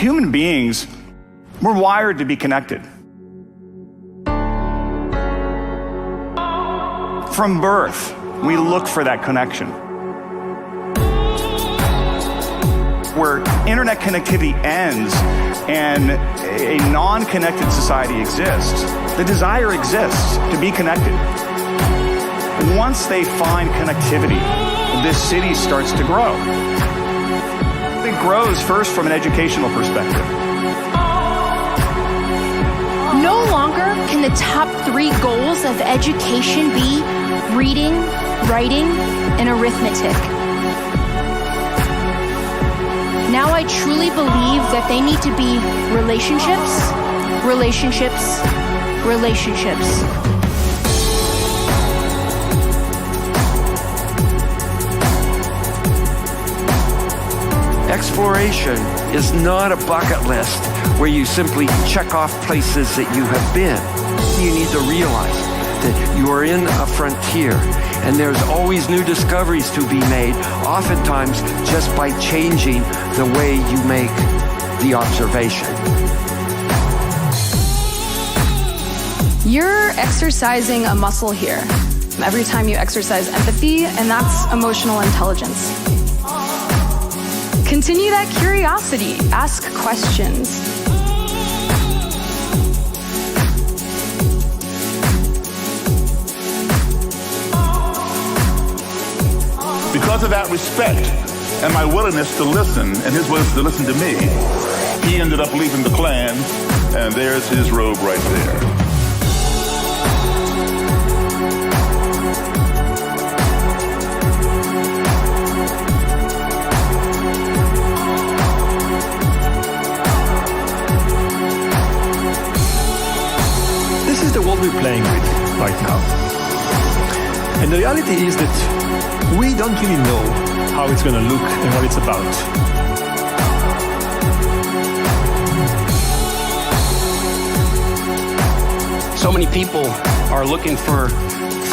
human beings, we're wired to be connected. From birth, we look for that connection. Where internet connectivity ends and a non-connected society exists, the desire exists to be connected. Once they find connectivity, this city starts to grow. It grows first from an educational perspective. No longer can the top 3 goals of education be reading, writing, and arithmetic. Now I truly believe that they need to be relationships, relationships, relationships. Exploration is not a bucket list where you simply check off places that you have been. You need to realize that you are in a frontier and there's always new discoveries to be made, oftentimes just by changing the way you make the observation. You're exercising a muscle here every time you exercise empathy, and that's emotional intelligence. Continue that curiosity. Ask questions. Because of that respect and my willingness to listen and his willingness to listen to me, he ended up leaving the Klan, and there's his robe right there. This is the world we're playing with right now. And the reality is that we don't really know how it's going to look and what it's about. So many people are looking for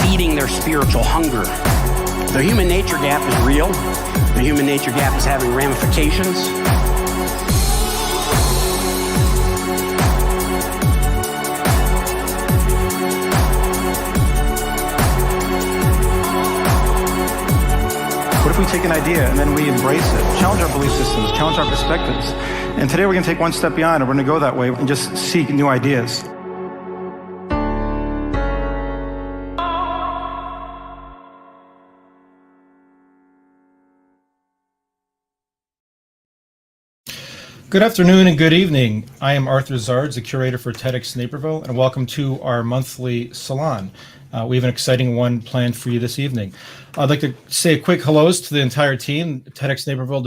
feeding their spiritual hunger. The human nature gap is real. The human nature gap is having ramifications. What if we take an idea and then we embrace it, challenge our belief systems, challenge our perspectives? And today we're going to take one step beyond, and we're going to go that way and just seek new ideas. Good afternoon and good evening. I am Arthur Zards, the curator for TEDxNaperville, and welcome to our monthly Salon. We have an exciting one planned for you this evening. I'd like to say a quick hellos to the entire team. TEDxNaperville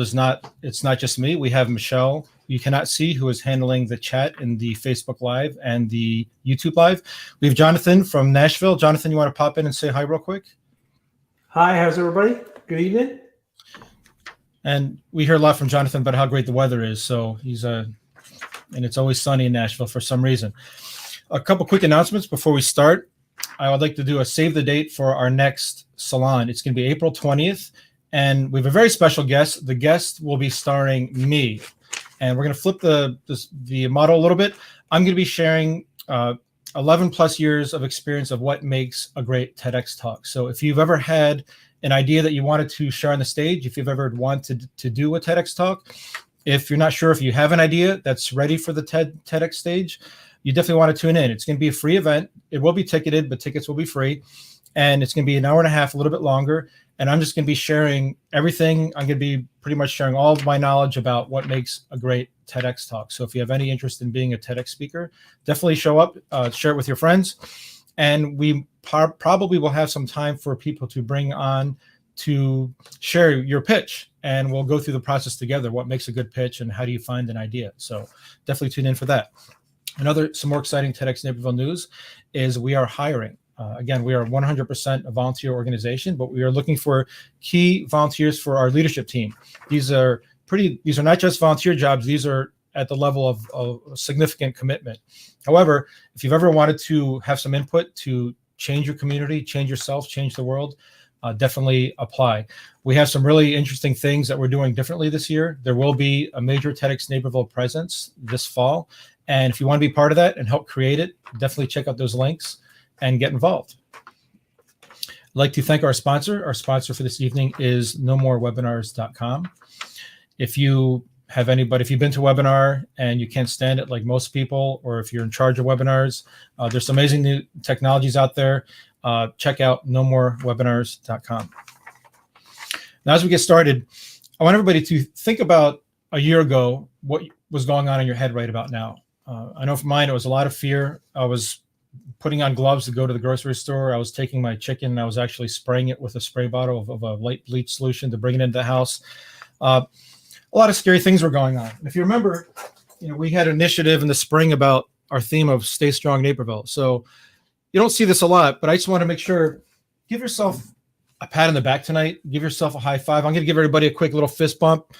it's not just me. We have Michelle, you cannot see, who is handling the chat in the Facebook Live and the YouTube Live. We have Jonathan from Nashville. Jonathan, you want to pop in and say hi real quick? Hi, how's everybody? Good evening. And we hear a lot from Jonathan about how great the weather is. So and it's always sunny in Nashville for some reason. A couple quick announcements before we start. I would like to do a save the date for our next Salon. It's going to be April 20th. And we have a very special guest. The guest will be starring me. And we're going to flip the model a little bit. I'm going to be sharing 11 plus years of experience of what makes a great TEDx talk. So if you've ever had an idea that you wanted to share on the stage, if you've ever wanted to do a TEDx talk, if you're not sure if you have an idea that's ready for the TEDx stage, you definitely want to tune in. It's going to be a free event. It will be ticketed, but tickets will be free. And it's going to be an hour and a half, a little bit longer. And I'm just going to be sharing everything. I'm going to be pretty much sharing all of my knowledge about what makes a great TEDx talk. So if you have any interest in being a TEDx speaker, definitely show up, share it with your friends. And we probably will have some time for people to bring on to share your pitch. And we'll go through the process together. What makes a good pitch and how do you find an idea? So definitely tune in for that. Some more exciting TEDxNaperville news is we are hiring. Again, we are 100% a volunteer organization, but we are looking for key volunteers for our leadership team. These are not just volunteer jobs. These are at the level of significant commitment. However, if you've ever wanted to have some input to change your community, change yourself, change the world, definitely apply. We have some really interesting things that we're doing differently this year. There will be a major TEDxNaperville presence this fall. And if you want to be part of that and help create it, definitely check out those links and get involved. I'd like to thank our sponsor. Our sponsor for this evening is nomorewebinars.com. If you've been to a webinar and you can't stand it like most people, or if you're in charge of webinars, there's some amazing new technologies out there. Check out nomorewebinars.com. Now, as we get started, I want everybody to think about a year ago, what was going on in your head right about now. I know for mine, it was a lot of fear. I was putting on gloves to go to the grocery store. I was taking my chicken and I was actually spraying it with a spray bottle of a light bleach solution to bring it into the house. A lot of scary things were going on. And if you remember, we had an initiative in the spring about our theme of Stay Strong Naperville. So you don't see this a lot, but I just want to make sure, give yourself a pat on the back tonight. Give yourself a high five. I'm going to give everybody a quick little fist bump.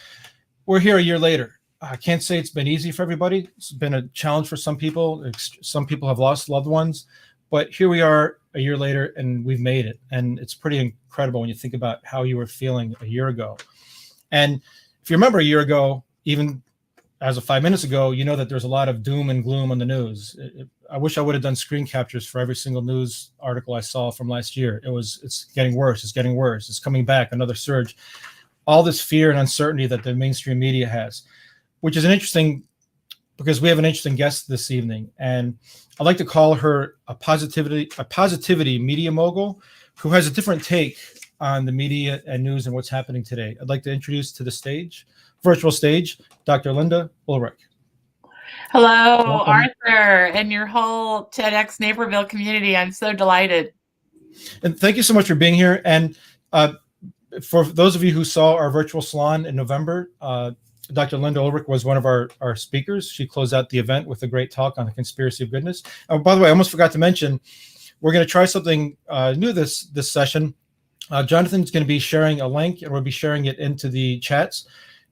We're here a year later. I can't say it's been easy for everybody. It's been a challenge for some people. Some people have lost loved ones, but here we are a year later and we've made it. And it's pretty incredible when you think about how you were feeling a year ago. And if you remember a year ago, even as of 5 minutes ago, you know that there's a lot of doom and gloom on the news. I wish I would have done screen captures for every single news article I saw from last year. It's getting worse. It's getting worse. It's coming back, another surge. All this fear and uncertainty that the mainstream media has, which is because we have an interesting guest this evening. And I'd like to call her a positivity media mogul who has a different take on the media and news and what's happening today. I'd like to introduce to the virtual stage, Dr. Lynda Ulrich. Hello, Welcome. Arthur, and your whole TEDxNaperville community. I'm so delighted. And thank you so much for being here. And for those of you who saw our virtual salon in November, Dr. Lynda Ulrich was one of our speakers. She closed out the event with a great talk on the conspiracy of goodness. Oh, by the way, I almost forgot to mention, we're going to try something new this session. Jonathan's going to be sharing a link, and we'll be sharing it into the chats.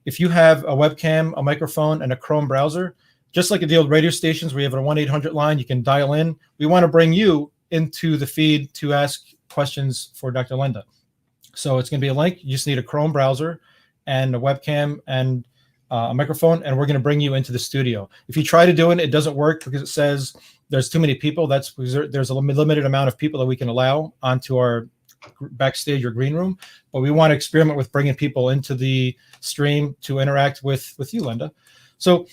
If you have a webcam, a microphone, and a Chrome browser, just like at the old radio stations where you have a 1-800 line, you can dial in. We want to bring you into the feed to ask questions for Dr. Lynda. So it's going to be a link. You just need a Chrome browser and a webcam and a microphone, and we're going to bring you into the studio. If you try to do it, it doesn't work because it says there's too many people. That's because there's a limited amount of people that we can allow onto our backstage or green room. But we want to experiment with bringing people into the stream to interact with you, Lynda. So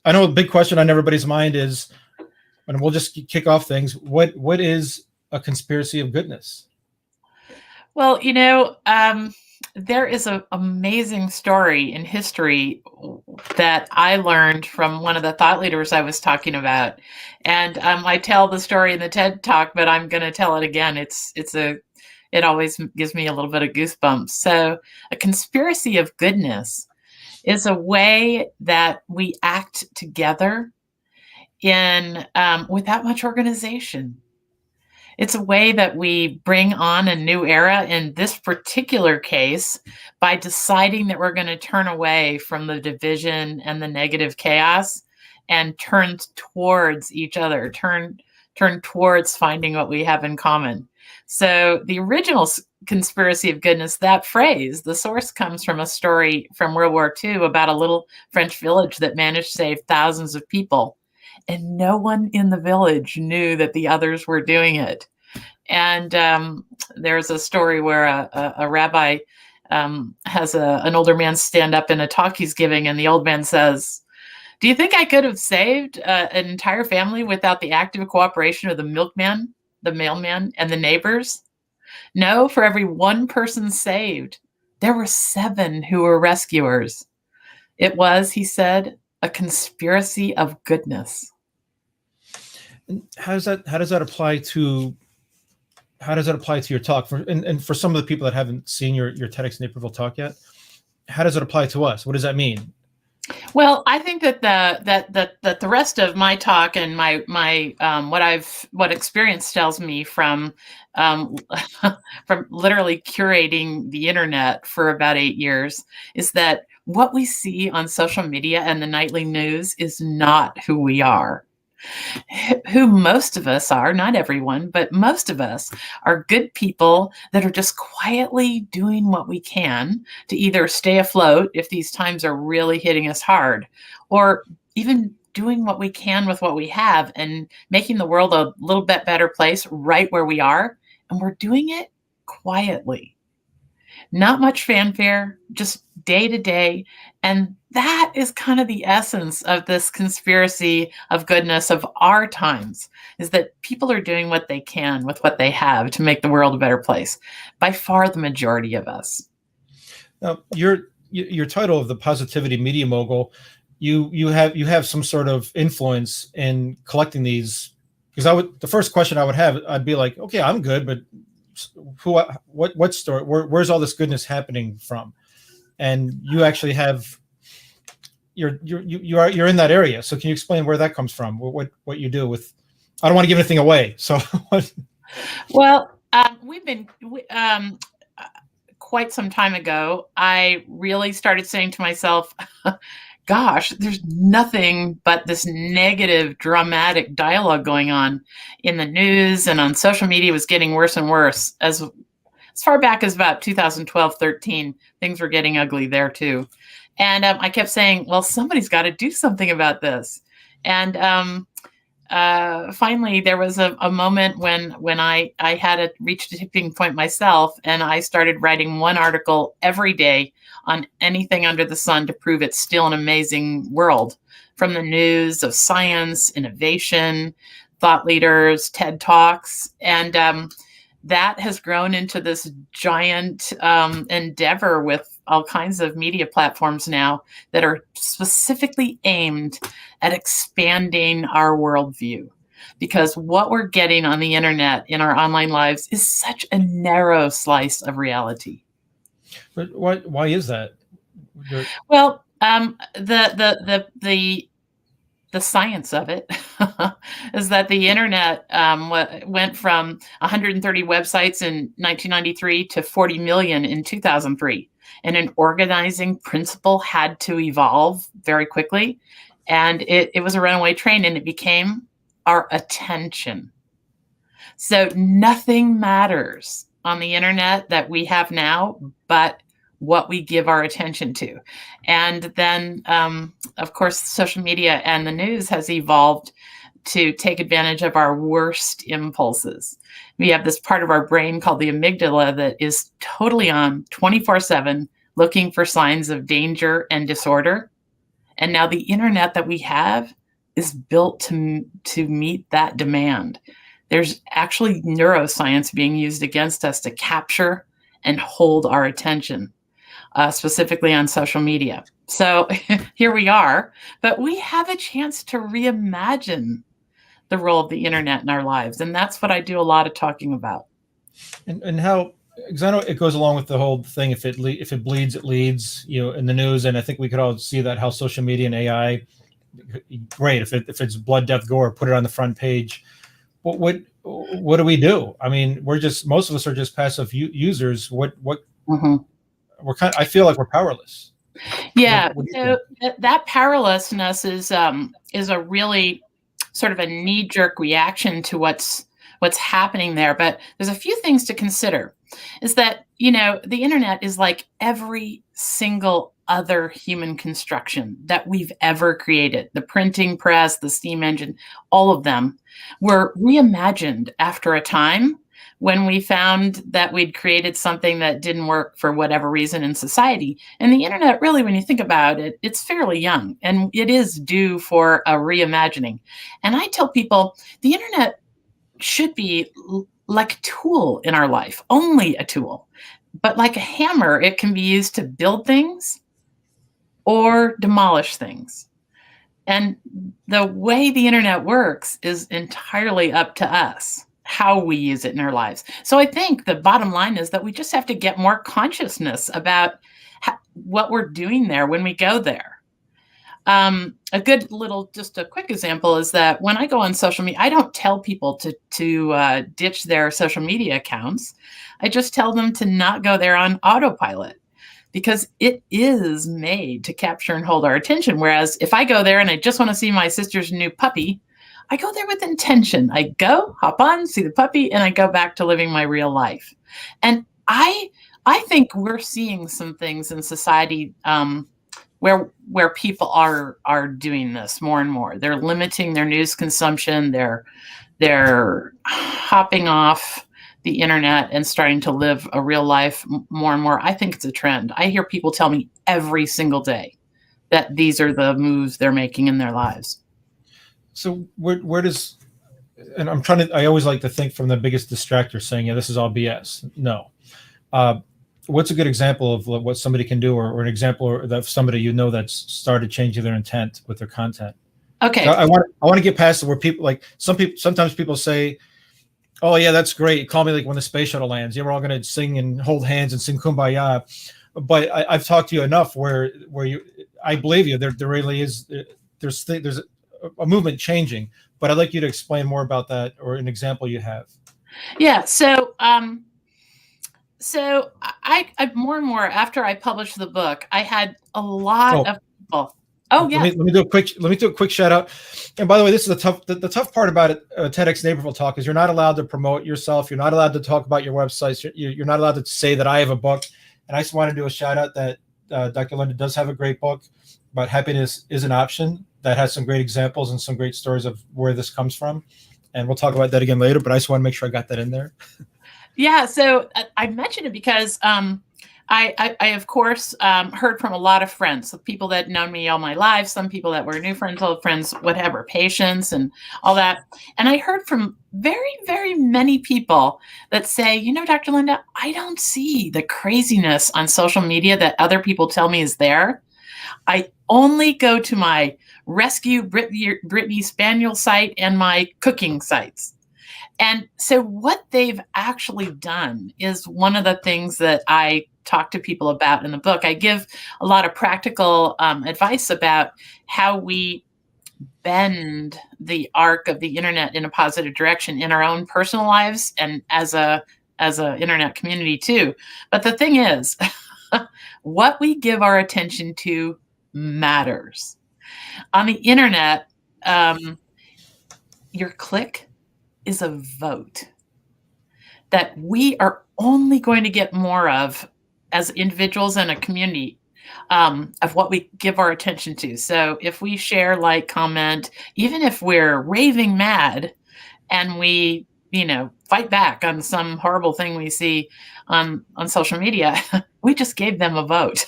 I know a big question on everybody's mind is, and we'll just kick off things, what is a conspiracy of goodness? Well, there is an amazing story in history that I learned from one of the thought leaders I was talking about. And I tell the story in the TED Talk, but I'm going to tell it again. It always gives me a little bit of goosebumps. So a conspiracy of goodness is a way that we act together in without much organization. It's a way that we bring on a new era in this particular case by deciding that we're going to turn away from the division and the negative chaos and turn towards each other, turn towards finding what we have in common. So the original conspiracy of goodness, that phrase, the source comes from a story from World War II about a little French village that managed to save thousands of people. And no one in the village knew that the others were doing it. And there's a story where a rabbi has an older man stand up in a talk he's giving, and the old man says, "Do you think I could have saved an entire family without the active cooperation of the milkman, the mailman, and the neighbors? No, for every one person saved, there were 7 who were rescuers. It was," he said, "a conspiracy of goodness." And how does that apply to your talk? And for some of the people that haven't seen your TEDxNaperville talk yet, how does it apply to us? What does that mean? Well, I think that the rest of my talk and my what experience tells me from from literally curating the internet for about 8 years is that what we see on social media and the nightly news is not who we are. who most of us are, not everyone, but most of us are good people that are just quietly doing what we can to either stay afloat if these times are really hitting us hard, or even doing what we can with what we have and making the world a little bit better place right where we are. And we're doing it quietly. Not much fanfare, just day to day. And that is kind of the essence of this conspiracy of goodness of our times, is that people are doing what they can with what they have to make the world a better place. By far the majority of us. Now, your title of the Positivity Media Mogul, you have some sort of influence in collecting these, because the first question I would have, I'd be like, okay, I'm good, but what story, where's all this goodness happening from? And you actually have, you're in that area. So can you explain where that comes from? What you do with, I don't want to give anything away. So well, we've been quite some time ago, I really started saying to myself, gosh, there's nothing but this negative, dramatic dialogue going on in the news and on social media. Was getting worse and worse. As far back as about 2012, 13, things were getting ugly there too. And I kept saying, well, somebody's got to do something about this. And finally, there was a moment when I had reached a tipping point myself, and I started writing one article every day on anything under the sun to prove it's still an amazing world, from the news of science, innovation, thought leaders, TED Talks. And that has grown into this giant endeavor with all kinds of media platforms now that are specifically aimed at expanding our worldview. Because what we're getting on the internet in our online lives is such a narrow slice of reality. But why is that? Well, the science of it is that the internet went from 130 websites in 1993 to 40 million in 2003. And an organizing principle had to evolve very quickly. And it was a runaway train, and it became our attention. So nothing matters on the internet that we have now but what we give our attention to. And then, of course, social media and the news has evolved to take advantage of our worst impulses. We have this part of our brain called the amygdala that is totally on 24/7, looking for signs of danger and disorder. And now the internet that we have is built to meet that demand. There's actually neuroscience being used against us to capture and hold our attention, specifically on social media. So here we are, but we have a chance to reimagine the role of the internet in our lives. And that's what I do a lot of talking about. And how, because I know it goes along with the whole thing, if it bleeds, it leads, in the news. And I think we could all see that, how social media and AI, great. If it's blood, death, gore, put it on the front page. What do we do? I mean, most of us are just passive users. Mm-hmm. I feel like we're powerless. Yeah. So that powerlessness is a really sort of a knee-jerk reaction to what's happening there. But there's a few things to consider. Is that, the internet is like every single other human construction that we've ever created. The printing press, the steam engine, all of them were reimagined after a time when we found that we'd created something that didn't work for whatever reason in society. And the internet, really, when you think about it, it's fairly young, and it is due for a reimagining. And I tell people the internet should be like a tool in our life, only a tool. But like a hammer, it can be used to build things or demolish things. And the way the internet works is entirely up to us, how we use it in our lives. So I think the bottom line is that we just have to get more consciousness about what we're doing there when we go there. A good little, just a quick example is that when I go on social media, I don't tell people to ditch their social media accounts. I just tell them to not go there on autopilot, because it is made to capture and hold our attention. Whereas if I go there and I just want to see my sister's new puppy, I go there with intention. I go, hop on, see the puppy, and I go back to living my real life. And I think we're seeing some things in society where people are doing this more and more. They're limiting their news consumption. They're hopping off the internet and starting to live a real life more and more. I think it's a trend. I hear people tell me every single day that these are the moves they're making in their lives. So where does, and I always like to think from the biggest distractor saying, yeah, this is all BS. No. What's a good example of what somebody can do, or an example of somebody that's started changing their intent with their content? Okay. So I want to get past it where people, like sometimes people say, oh yeah, that's great. Call me like when the space shuttle lands. Yeah, we're all going to sing and hold hands and sing Kumbaya. But I've talked to you enough where I believe you. There really is. There's a movement changing. But I'd like you to explain more about that, or an example you have. Yeah. So I more and more after I published the book, I had a lot of people. Oh yeah. Let me do a quick shout out. And by the way, this is the tough part about it. TEDxNaperville talk is you're not allowed to promote yourself. You're not allowed to talk about your websites. You're not allowed to say that I have a book. And I just want to do a shout out that Dr. Lynda does have a great book about happiness is an option that has some great examples and some great stories of where this comes from. And we'll talk about that again later. But I just want to make sure I got that in there. Yeah. So I mentioned it because I of course, heard from a lot of friends, so people that known me all my life, some people that were new friends, old friends, whatever, patients and all that. And I heard from very, very many people that say, Dr. Lynda, I don't see the craziness on social media that other people tell me is there. I only go to my rescue Brittany Spaniel site and my cooking sites. And so what they've actually done is one of the things that I talk to people about in the book. I give a lot of practical advice about how we bend the arc of the internet in a positive direction in our own personal lives and as a internet community too. But the thing is, what we give our attention to matters. On the internet, your click is a vote that we are only going to get more of as individuals and a community of what we give our attention to. So if we share, like, comment, even if we're raving mad and we, fight back on some horrible thing we see on social media, we just gave them a vote.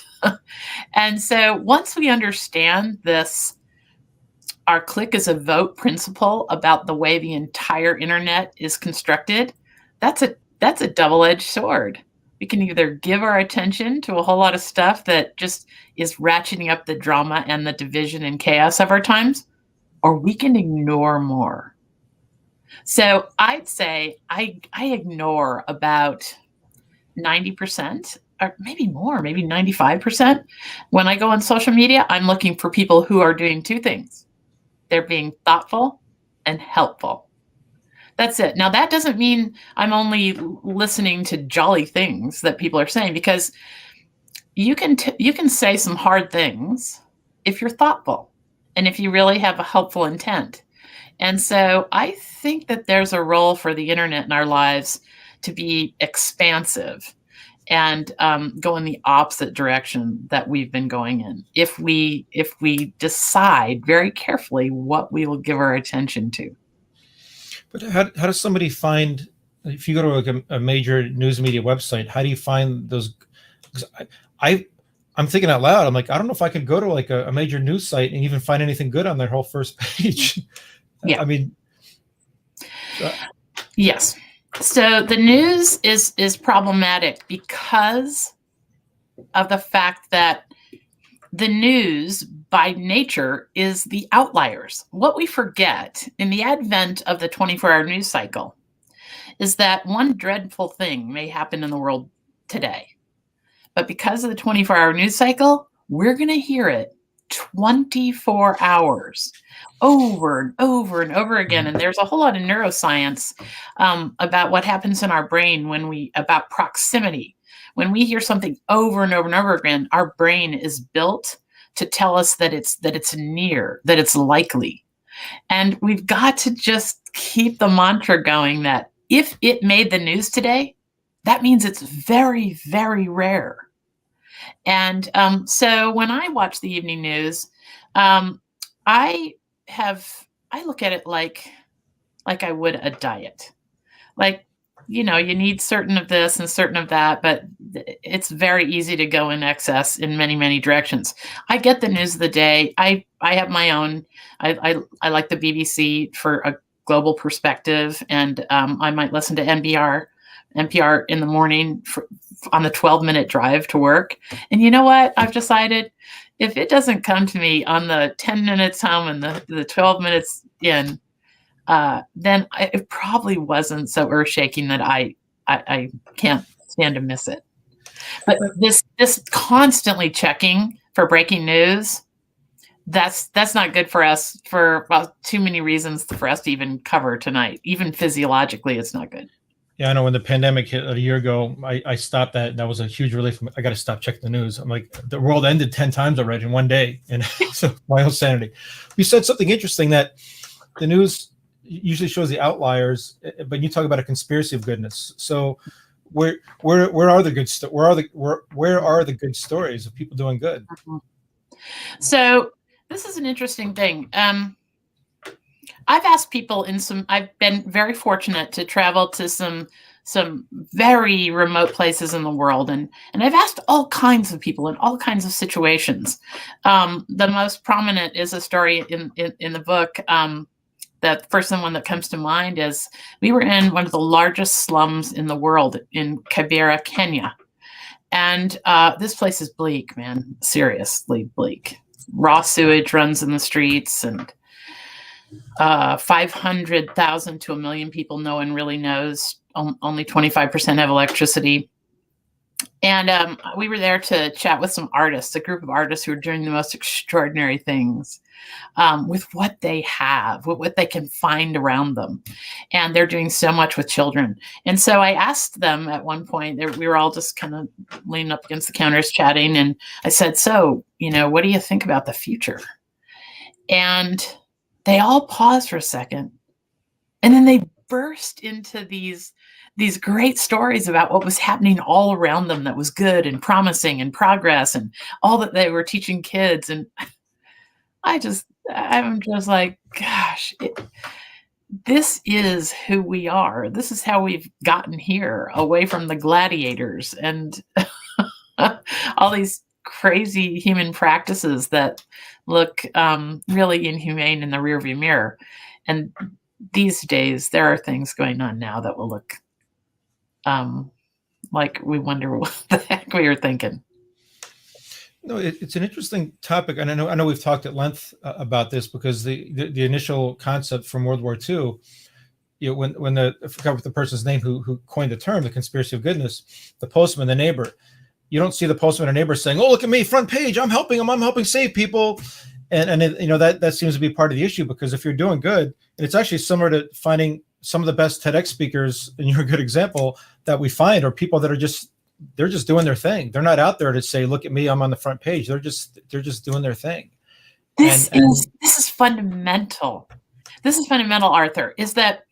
And so once we understand this, our click is a vote principle about the way the entire internet is constructed, that's a double-edged sword. We can either give our attention to a whole lot of stuff that just is ratcheting up the drama and the division and chaos of our times, or we can ignore more. So I'd say I ignore about 90%, or maybe more, maybe 95%. When I go on social media, I'm looking for people who are doing two things. They're being thoughtful and helpful. That's it. Now, that doesn't mean I'm only listening to jolly things that people are saying, because you can say some hard things if you're thoughtful and if you really have a helpful intent. And so I think that there's a role for the internet in our lives to be expansive and go in the opposite direction that we've been going in, if we decide very carefully what we will give our attention to. But how does somebody find, if you go to like a major news media website, how do you find those? I'm thinking out loud. I'm like, I don't know if I could go to like a major news site and even find anything good on their whole first page. Yeah. I mean, yes. So the news is problematic because of the fact that the news by nature is the outliers. What we forget in the advent of the 24-hour news cycle is that one dreadful thing may happen in the world today. But because of the 24-hour news cycle, we're going to hear it 24 hours over and over and over again. And there's a whole lot of neuroscience about what happens in our brain about proximity. When we hear something over and over and over again, our brain is built to tell us that it's near, that it's likely. And we've got to just keep the mantra going that if it made the news today, that means it's very, very rare. And so when I watch the evening news, I look at it like I would a diet. Like, you need certain of this and certain of that, but it's very easy to go in excess in many, many directions. I get the news of the day. I have my own. I like the BBC for a global perspective, and I might listen to NPR in the morning on the 12-minute drive to work. And you know what? I've decided if it doesn't come to me on the 10 minutes home and the 12 minutes in, then it probably wasn't so earth-shaking that I can't stand to miss it. But this constantly checking for breaking news, that's not good for us for too many reasons for us to even cover tonight. Even physiologically, it's not good. Yeah, I know when the pandemic hit a year ago, I stopped that. That was a huge relief. I got to stop checking the news. I'm like, the world ended 10 times already in one day. And so my own sanity. You said something interesting, that the news usually shows the outliers, but you talk about a conspiracy of goodness. So where are the good where are the good stories of people doing good? So this is an interesting thing. I've asked people I've been very fortunate to travel to some very remote places in the world. And I've asked all kinds of people in all kinds of situations. The most prominent is a story in the book. The first one that comes to mind is we were in one of the largest slums in the world in Kibera, Kenya. And this place is bleak, man, seriously bleak. Raw sewage runs in the streets, and 500,000 to 1 million people no one really knows. Only 25% have electricity. And we were there to chat with some artists, a group of artists who are doing the most extraordinary things with what they have, with what they can find around them. And they're doing so much with children. And so I asked them at one point, we were all just kind of leaning up against the counters chatting. And I said, so, what do you think about the future? And they all paused for a second. And then they burst into these great stories about what was happening all around them that was good and promising and progress and all that they were teaching kids. And I'm just like, gosh, this is who we are. This is how we've gotten here, away from the gladiators and all these crazy human practices that look really inhumane in the rearview mirror. And these days, there are things going on now that will look like we wonder what the heck we were thinking. No, it's an interesting topic, and I know we've talked at length about this, because the initial concept from World War II, when I forgot what the person's name who coined the term, the conspiracy of goodness, the postman, the neighbor. You don't see the postman or neighbor saying, "Oh, look at me, front page, I'm helping them, I'm helping save people," and that seems to be part of the issue, because if you're doing good, and it's actually similar to finding some of the best TEDx speakers, and you're a good example, that we find are people that they're just doing their thing. They're not out there to say, "Look at me, I'm on the front page." They're just doing their thing. This is fundamental. This is fundamental, Arthur, is that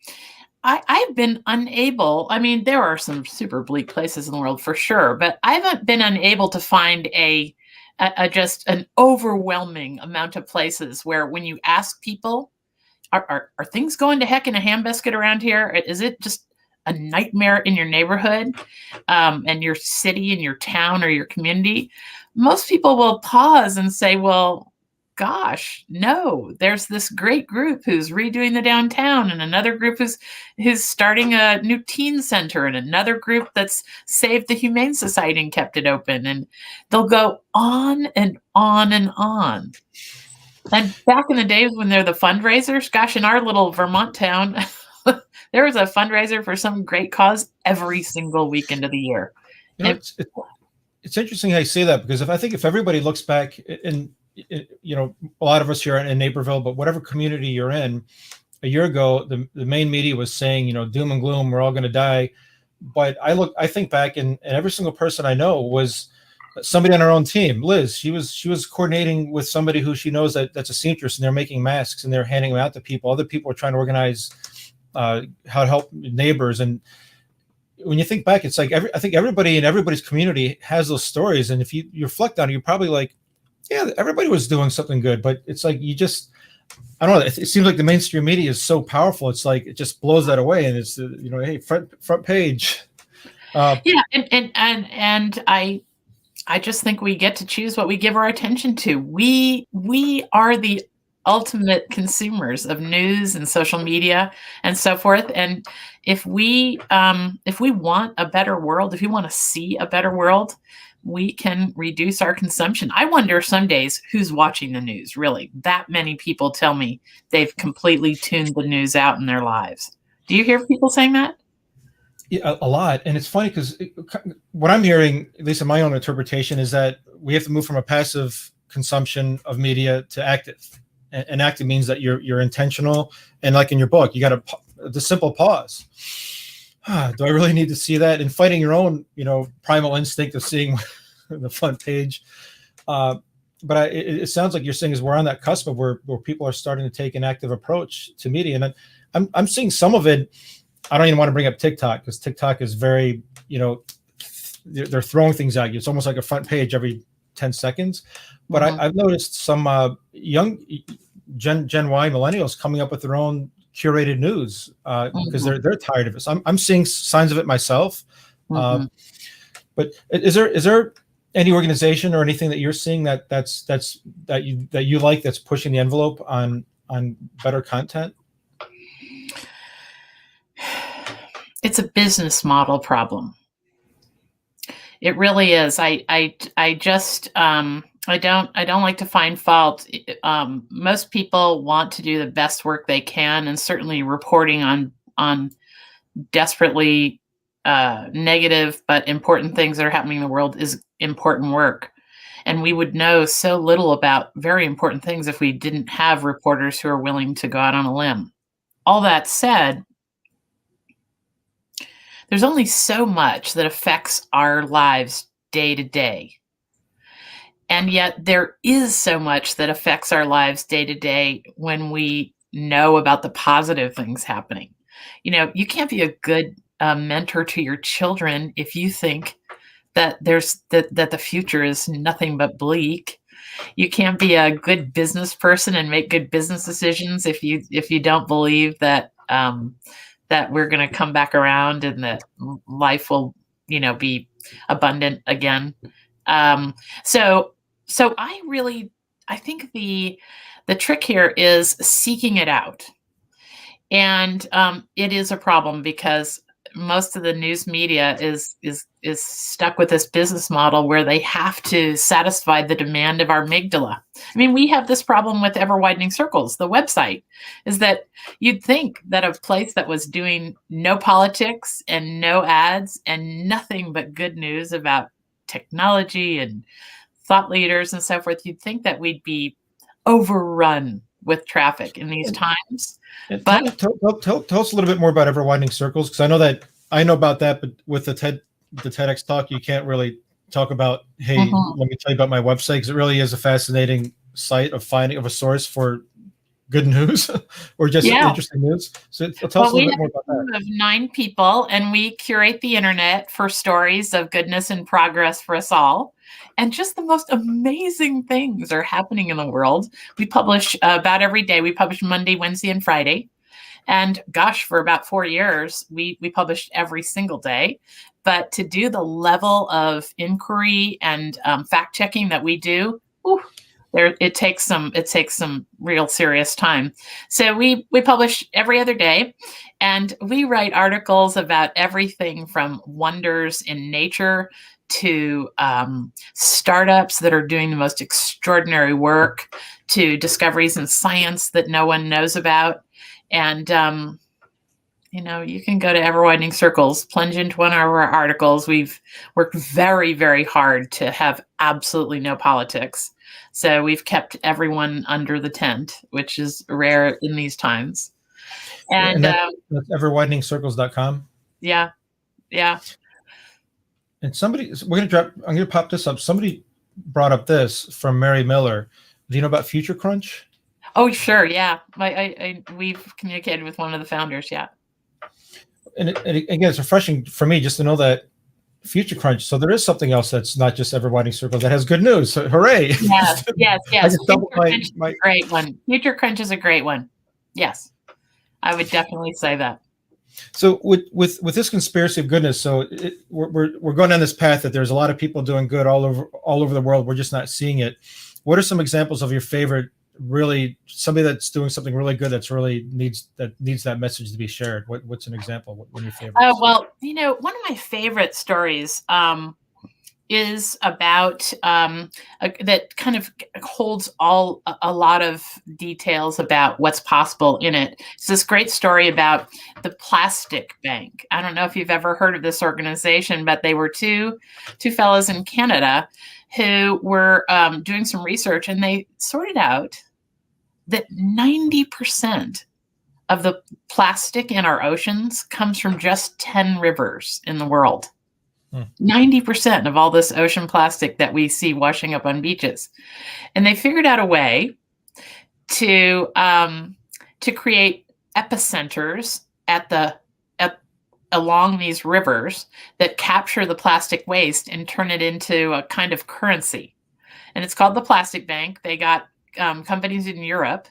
I've been unable, there are some super bleak places in the world for sure, but I've been unable to find just an overwhelming amount of places where when you ask people, are things going to heck in a ham biscuit around here? Is it just a nightmare in your neighborhood and your city and your town or your community? Most people will pause and say, well, gosh, no, there's this great group who's redoing the downtown, and another group who's starting a new teen center, and another group that's saved the Humane Society and kept it open. And they'll go on and on and on. And back in the days when they're the fundraisers, gosh, in our little Vermont town, there was a fundraiser for some great cause every single weekend of the year. It's interesting how you say that, because if everybody looks back, and a lot of us here in Naperville, but whatever community you're in, a year ago, the main media was saying, doom and gloom, we're all going to die. But I think back, and every single person I know was somebody on our own team, Liz, she was coordinating with somebody who she knows that's a seamstress, and they're making masks and they're handing them out to people. Other people are trying to organize how to help neighbors. And when you think back, it's like I think everybody in everybody's community has those stories. And if you reflect on it, you're probably like, yeah, everybody was doing something good. But it's like I don't know. It seems like the mainstream media is so powerful. It's like it just blows that away, and it's hey, front page. Yeah, and I just think we get to choose what we give our attention to. We are the ultimate consumers of news and social media and so forth. And if we want a better world, if we want to see a better world, we can reduce our consumption. I wonder some days who's watching the news, really. That many people tell me they've completely tuned the news out in their lives. Do you hear people saying that? Yeah, a lot. And it's funny because what I'm hearing, at least in my own interpretation, is that we have to move from a passive consumption of media to active. And active means that you're intentional. And like in your book, you got the simple pause. Do I really need to see that? And fighting your own, primal instinct of seeing the front page. But it sounds like you're saying is we're on that cusp of where people are starting to take an active approach to media. And I'm seeing some of it. I don't even want to bring up TikTok because TikTok is very, they're throwing things at you. It's almost like a front page every 10 seconds. But I've noticed some young Gen Y millennials coming up with their own curated news because they're tired of it. So I'm seeing signs of it myself. But is there any organization or anything that you're seeing that you like that's pushing the envelope on better content? It's a business model problem. It really is. I don't like to find fault. Most people want to do the best work they can, and certainly reporting on desperately negative but important things that are happening in the world is important work. And we would know so little about very important things if we didn't have reporters who are willing to go out on a limb. All that said, there's only so much that affects our lives day to day. And yet there is so much that affects our lives day to day when we know about the positive things happening. You can't be a good mentor to your children if you think that that the future is nothing but bleak. You can't be a good business person and make good business decisions if you don't believe that that we're going to come back around and that life will, be abundant again. So I think the trick here is seeking it out. And it is a problem because most of the news media is stuck with this business model where they have to satisfy the demand of our amygdala. I mean, we have this problem with Whitening Circles, the website, is that you'd think that a place that was doing no politics and no ads and nothing but good news about technology and thought leaders and so forth, you'd think that we'd be overrun with traffic in these times. But tell us a little bit more about Whitening Circles, because I know about that, but with the TEDx talk, you can't really talk about, hey, let me tell you about my website, because it really is a fascinating site of a source for good news or just interesting news. So tell us a little bit more about that. We have a team of 9 people, and we curate the internet for stories of goodness and progress for us all. And just the most amazing things are happening in the world. We publish about every day. We publish Monday, Wednesday, and Friday. And gosh, for about 4 years, we published every single day. But to do the level of inquiry and fact checking that we do, it takes some real serious time. So we publish every other day, and we write articles about everything from wonders in nature to startups that are doing the most extraordinary work, to discoveries in science that no one knows about. And, you can go to Whitening Circles, plunge into one of our articles. We've worked very, very hard to have absolutely no politics. So we've kept everyone under the tent, which is rare in these times. And that's everwideningscircles.com. Yeah. And I'm going to pop this up. Somebody brought up this from Mary Miller. Do you know about Future Crunch? Oh, sure. Yeah. We've communicated with one of the founders. Yeah. And again, it's refreshing for me just to know that Future Crunch. So there is something else that's not just ever Whitening Circles that has good news. So hooray. Yes. Future Crunch is a great one. Future Crunch is a great one. Yes. I would definitely say that. So with this conspiracy of goodness, so we're going down this path that there's a lot of people doing good all over the world. We're just not seeing it. What are some examples of your favorite, really somebody that's doing something really good that's really needs that message to be shared? What's an example? One of your favorites? Oh, well, one of my favorite stories is about that kind of holds a lot of details about what's possible in it. It's this great story about the Plastic Bank. I don't know if you've ever heard of this organization, but they were two fellows in Canada who were doing some research, and they sorted out that 90% of the plastic in our oceans comes from just 10 rivers in the world. 90% of all this ocean plastic that we see washing up on beaches. And they figured out a way to create epicenters along these rivers that capture the plastic waste and turn it into a kind of currency. And it's called the Plastic Bank. They got companies in Europe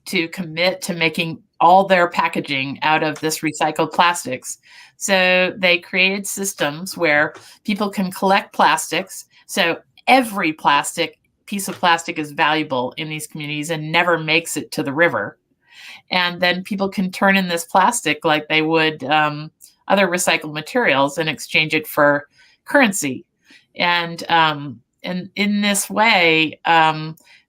to commit to making all their packaging out of this recycled plastics. So they created systems where people can collect plastics. So every piece of plastic is valuable in these communities and never makes it to the river. And then people can turn in this plastic like they would other recycled materials and exchange it for currency. And in this way,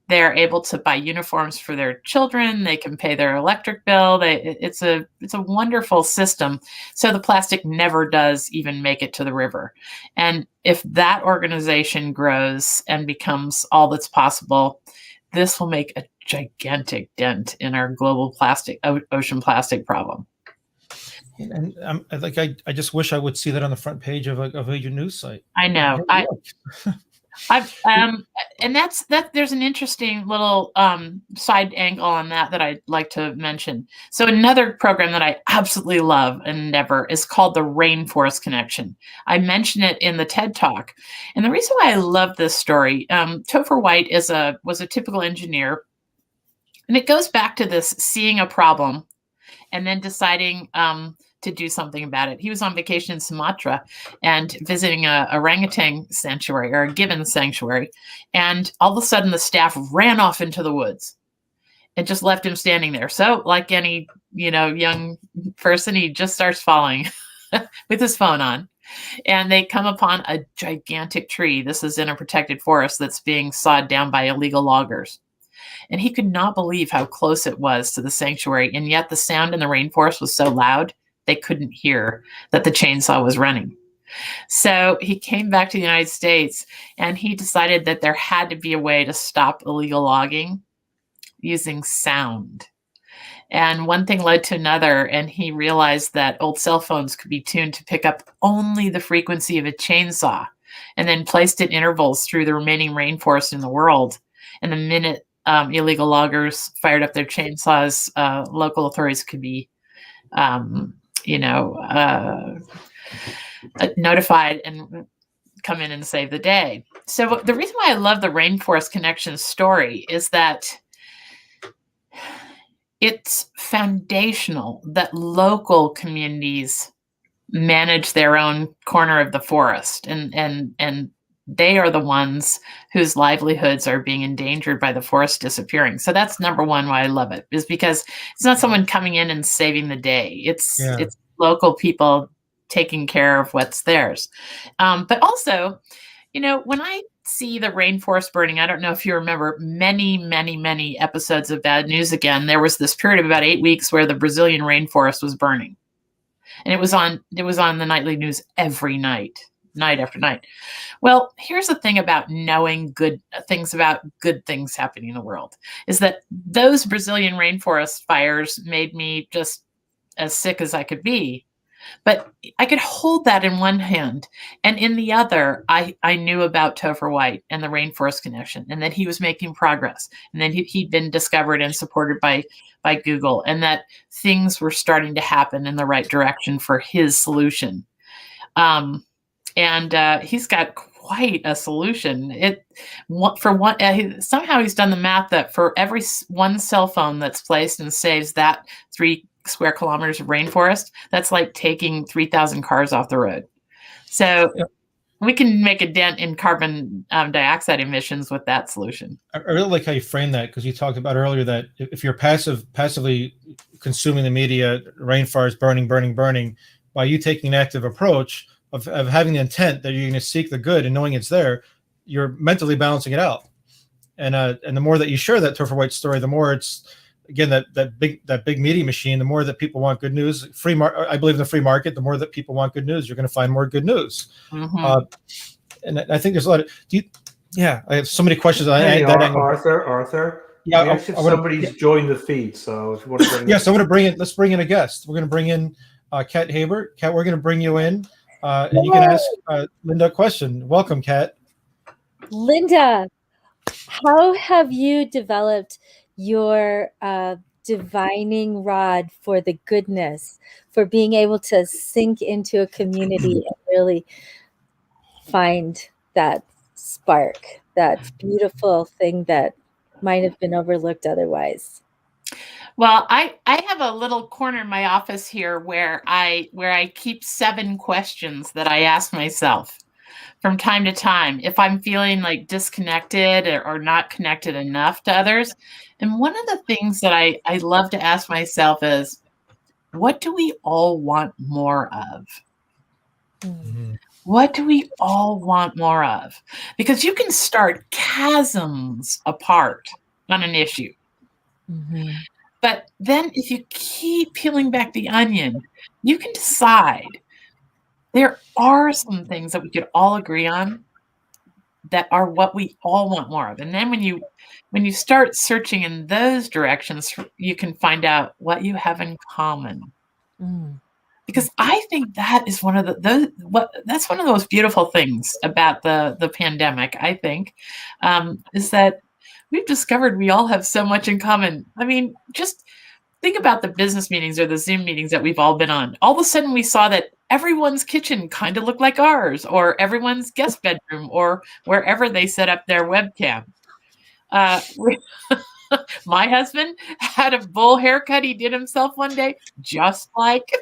they're able to buy uniforms for their children. They can pay their electric bill. It's a wonderful system. So the plastic never does even make it to the river. And if that organization grows and becomes all that's possible, this will make a gigantic dent in our global ocean plastic problem. And I just wish I would see that on the front page of a news site. I know. And there's an interesting little side angle on that I'd like to mention. So another program that I absolutely love and endeavor is called the Rainforest Connection. I mentioned it in the TED Talk. And the reason why I love this story, Topher White was a typical engineer. And it goes back to this seeing a problem and then deciding to do something about it. He was on vacation in Sumatra and visiting a orangutan sanctuary or a gibbon sanctuary. And all of a sudden the staff ran off into the woods and just left him standing there. So like any, young person, he just starts following with his phone on. And they come upon a gigantic tree. This is in a protected forest that's being sawed down by illegal loggers. And he could not believe how close it was to the sanctuary. And yet the sound in the rainforest was so loud, they couldn't hear that the chainsaw was running. So he came back to the United States and he decided that there had to be a way to stop illegal logging using sound. And one thing led to another, and he realized that old cell phones could be tuned to pick up only the frequency of a chainsaw, and then placed at intervals through the remaining rainforest in the world. And the minute illegal loggers fired up their chainsaws, local authorities could be notified and come in and save the day. So the reason why I love the Rainforest Connection story is that it's foundational that local communities manage their own corner of the forest, and they are the ones whose livelihoods are being endangered by the forest disappearing. So that's number one why I love it, is because it's not someone coming in and saving the day. It's local people taking care of what's theirs. But also, when I see the rainforest burning, I don't know if you remember many, many, many episodes of Bad News Again. There was this period of about 8 weeks where the Brazilian rainforest was burning. And it was on the nightly news every night after night. Well, here's the thing about knowing good things about good things happening in the world, is that those Brazilian rainforest fires made me just as sick as I could be. But I could hold that in one hand, and in the other, I knew about Topher White and the Rainforest Connection, and that he was making progress, and then he'd been discovered and supported by Google, and that things were starting to happen in the right direction for his solution. And he's got quite a solution. Somehow he's done the math that for every one cell phone that's placed and saves that 3 square kilometers of rainforest, that's like taking 3,000 cars off the road. So we can make a dent in carbon dioxide emissions with that solution. I really like how you frame that, because you talked about earlier that if you're passively consuming the media, rainforest burning, by you taking an active approach of having the intent that you're going to seek the good and knowing it's there, you're mentally balancing it out. And the more that you share that Topher White story, the more it's, again, that big media machine, the more that people want good news. I believe in the free market. The more that people want good news, you're going to find more good news. Mm-hmm. And I think there's a lot of. I have so many questions. Hey, Arthur. Yeah, somebody's joined the feed, so if you want to bring. Yes, I want to bring in. Let's bring in a guest. We're going to bring in Kat Haber. Kat, we're going to bring you in, and you can ask Lynda a question. Welcome, Kat. Lynda, how have you developed your divining rod for the goodness, for being able to sink into a community and really find that spark, that beautiful thing that might have been overlooked otherwise? Well, I have a little corner in my office here where I keep 7 questions that I ask myself from time to time if I'm feeling like disconnected or not connected enough to others. And one of the things that I love to ask myself is, what do we all want more of? Mm-hmm. What do we all want more of? Because you can start chasms apart on an issue. Mm-hmm. But then if you keep peeling back the onion, you can decide there are some things that we could all agree on that are what we all want more of. And then when you start searching in those directions, you can find out what you have in common. Mm. Because I think that is one of that's one of the most beautiful things about the pandemic, I think, is that we've discovered we all have so much in common. I mean, just think about the business meetings or the Zoom meetings that we've all been on. All of a sudden we saw that everyone's kitchen kind of looked like ours, or everyone's guest bedroom, or wherever they set up their webcam. My husband had a bull haircut he did himself one day, just like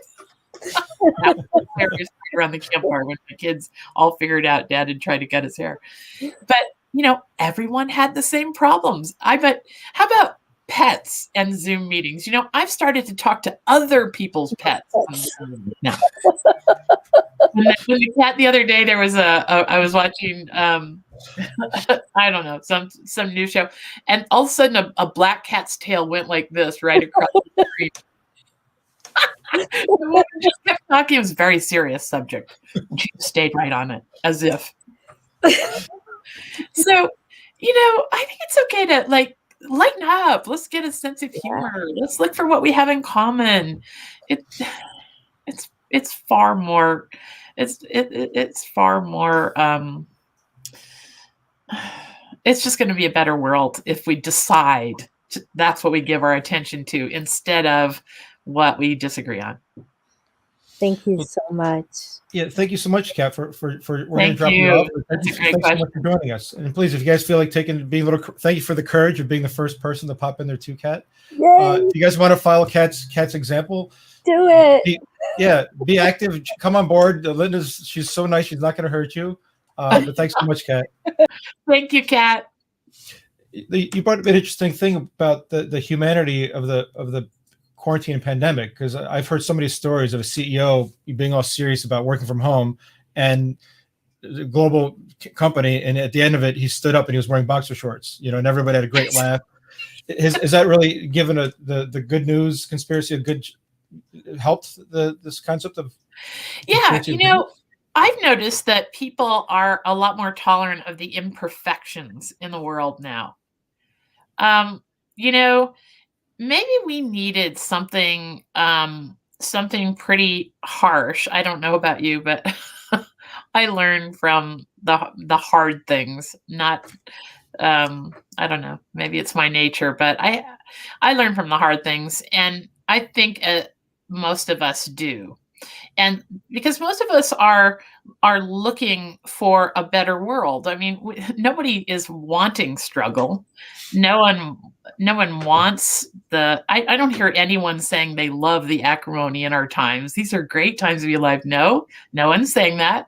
that was hilarious around the campfire when the kids all figured out Dad had tried to cut his hair. But everyone had the same problems. I bet. How about pets and Zoom meetings? I've started to talk to other people's pets now. When the cat the other day, there was I was watching I don't know, some new show, and all of a sudden a black cat's tail went like this right across the screen. The woman just kept talking. It was a very serious subject. She stayed right on it, as if. So, I think it's okay to lighten up. Let's get a sense of humor. Let's look for what we have in common. It's far more. It's far more. It's just going to be a better world if we decide that's what we give our attention to instead of what we disagree on. Thank you so much. Yeah, thank you so much, Kat, for we're going to drop you you off. Thanks so much for joining us. And please, if you guys feel like thank you for the courage of being the first person to pop in there too, Kat. If you guys want to follow Kat's example, do it. Be active. Come on board. She's so nice. She's not going to hurt you. But thanks so much, Kat. Thank you, Kat. You brought up an interesting thing about the humanity of the quarantine and pandemic, because I've heard so many stories of a CEO being all serious about working from home and the global company, and at the end of it, he stood up and he was wearing boxer shorts, and everybody had a great laugh. Is that really given the good news conspiracy helped this concept of? Yeah, I've noticed that people are a lot more tolerant of the imperfections in the world now. Maybe we needed something something pretty harsh. I don't know about you, but I learn from the hard things, not I don't know, maybe it's my nature, but I learn from the hard things, and I think most of us do. And because most of us are looking for a better world. I mean, nobody is wanting struggle. No one wants I don't hear anyone saying they love the acrimony in our times. These are great times to be alive. No one's saying that.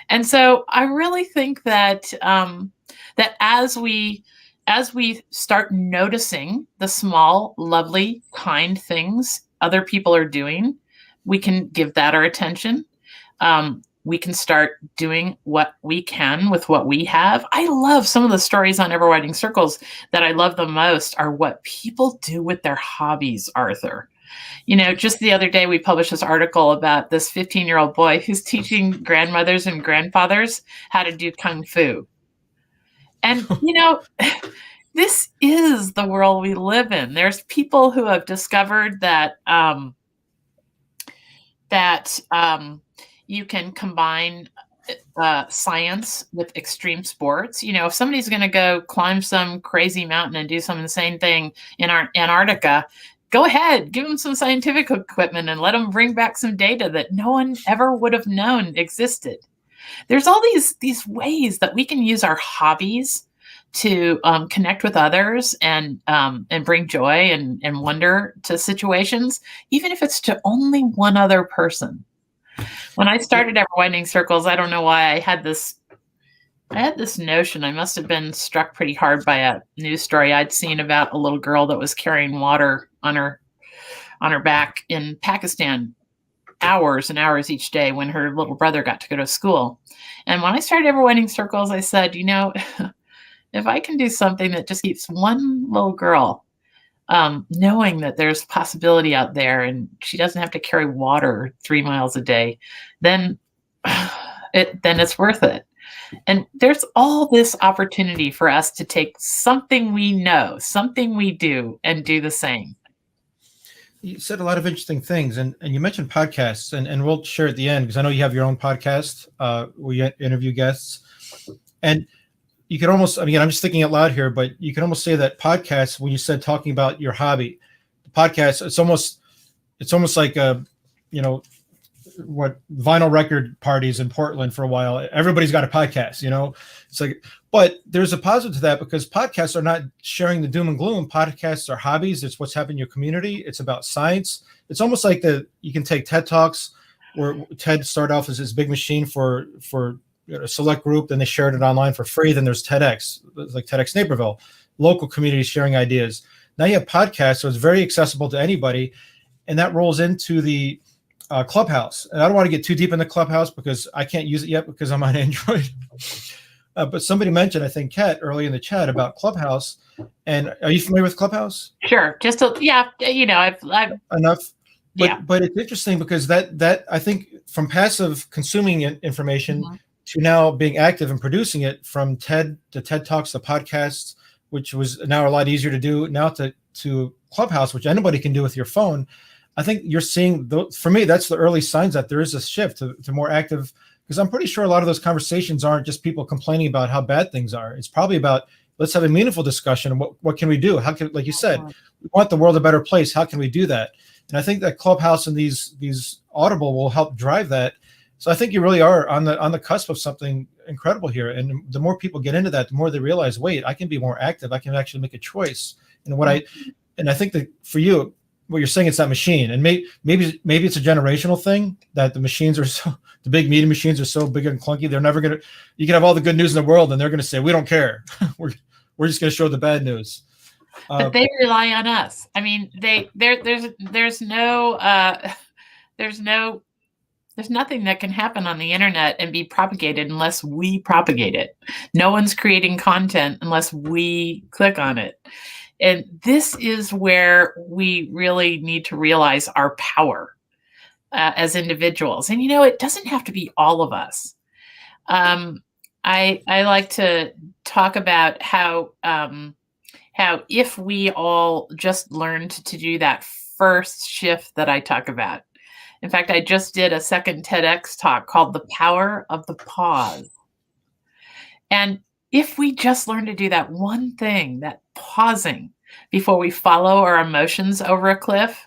And so I really think that that as we start noticing the small, lovely, kind things other people are doing, we can give that our attention. We can start doing what we can with what we have. I love some of the stories on Ever Whitening Circles. That I love the most are what people do with their hobbies, Arthur. You know, just the other day, we published this article about this 15-year-old boy who's teaching grandmothers and grandfathers how to do Kung Fu. And, you know, this is the world we live in. There's people who have discovered that you can combine science with extreme sports. You know, if somebody's going to go climb some crazy mountain and do some insane thing in Antarctica, go ahead, give them some scientific equipment and let them bring back some data that no one ever would have known existed. There's all these ways that we can use our hobbies to connect with others and bring joy and wonder to situations, even if it's to only one other person. When I started Ever Whitening Circles, I don't know why I had this notion. I must have been struck pretty hard by a news story I'd seen about a little girl that was carrying water on her back in Pakistan, hours and hours each day when her little brother got to go to school. And when I started Ever Whitening Circles, I said, you know, if I can do something that just keeps one little girl knowing that there's possibility out there and she doesn't have to carry water 3 miles a day, then it's worth it. And there's all this opportunity for us to take something we know, something we do, and do the same. You said a lot of interesting things, and you mentioned podcasts, and we'll share at the end, because I know you have your own podcast where you interview guests. And you could almost, I mean, I'm just thinking out loud here, but you can almost say that podcasts, when you said talking about your hobby, the podcast, it's almost like what vinyl record parties in Portland for a while. Everybody's got a podcast, you know. It's like, but there's a positive to that, because podcasts are not sharing the doom and gloom. Podcasts are hobbies. It's what's happening in your community. It's about science. It's almost like you can take TED Talks, where TED started off as this big machine for a select group, then they shared it online for free. Then there's TEDx, like TEDxNaperville, local communities sharing ideas. Now you have podcasts, so it's very accessible to anybody, and that rolls into the Clubhouse. And I don't want to get too deep in the Clubhouse because I can't use it yet because I'm on Android. But somebody mentioned, I think, Kat, early in the chat about Clubhouse. And are you familiar with Clubhouse? Sure. Yeah. You know, I've enough. But, yeah. But it's interesting because that I think from passive consuming information to now being active and producing it, from TED to TED Talks to podcasts, which was now a lot easier to do, now to Clubhouse, which anybody can do with your phone. I think you're seeing, for me, that's the early signs that there is a shift to more active, because I'm pretty sure a lot of those conversations aren't just people complaining about how bad things are. It's probably about, let's have a meaningful discussion. What can we do? How can, like you said, we want the world a better place. How can we do that? And I think that Clubhouse and these Audible will help drive that. So I think you really are on the cusp of something incredible here. And the more people get into that, the more they realize, wait, I can be more active. I can actually make a choice. And I think that for you, what you're saying, it's that machine, and maybe it's a generational thing, that the machines are the big media machines are so big and clunky. They're never gonna. You can have all the good news in the world, and they're gonna say, we don't care. we're just gonna show the bad news. But they rely on us. I mean, there's nothing that can happen on the internet and be propagated unless we propagate it. No one's creating content unless we click on it. And this is where we really need to realize our power as individuals. And, you know, it doesn't have to be all of us. I like to talk about how if we all just learned to do that first shift that I talk about, In fact, I just did a second TEDx talk called The Power of the Pause. And if we just learn to do that one thing, that pausing before we follow our emotions over a cliff,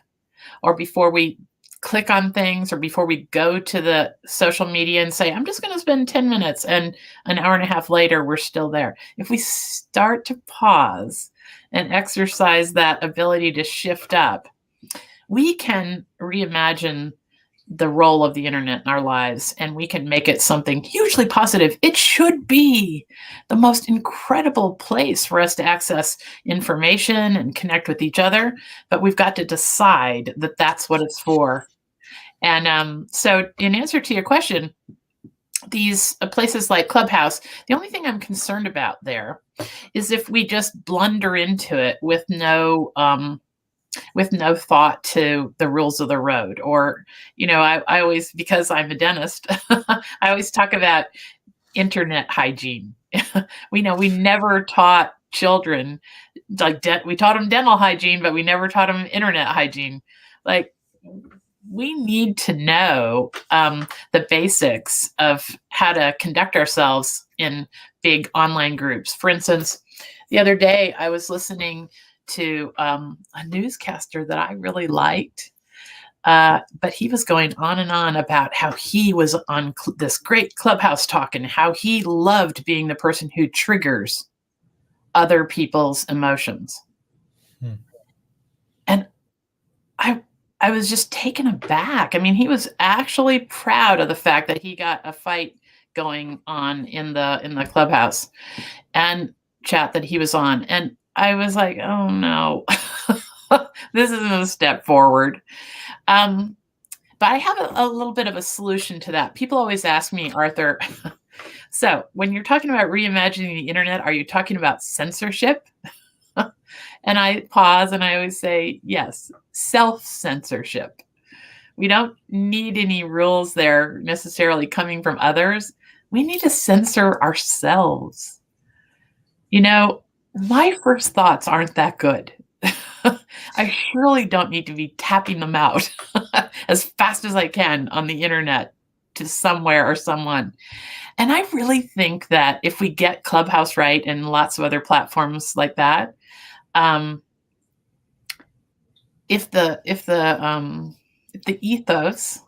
or before we click on things, or before we go to the social media and say, I'm just going to spend 10 minutes, and an hour and a half later, we're still there. If we start to pause and exercise that ability to shift up, we can reimagine the role of the internet in our lives, and we can make it something hugely positive. It should be the most incredible place for us to access information and connect with each other, but we've got to decide that that's what it's for. And so in answer to your question, these places like Clubhouse, the only thing I'm concerned about there is if we just blunder into it with no thought to the rules of the road. Or, I always, because I'm a dentist, I always talk about internet hygiene. We never taught children, we taught them dental hygiene, but we never taught them internet hygiene. Like, we need to know the basics of how to conduct ourselves in big online groups. For instance, the other day I was listening to a newscaster that I really liked, but he was going on and on about how he was on this great Clubhouse talk and how he loved being the person who triggers other people's emotions. And I was just taken aback. I mean, he was actually proud of the fact that he got a fight going on in the Clubhouse and chat that he was on. And I was like, oh no, this isn't a step forward. But I have a little bit of a solution to that. People always ask me, Arthur, so when you're talking about reimagining the internet, are you talking about censorship? And I pause and I always say, yes, self-censorship. We don't need any rules there necessarily coming from others. We need to censor ourselves. My first thoughts aren't that good. I surely don't need to be tapping them out as fast as I can on the internet to somewhere or someone. And I really think that if we get Clubhouse right and lots of other platforms like that, if the ethos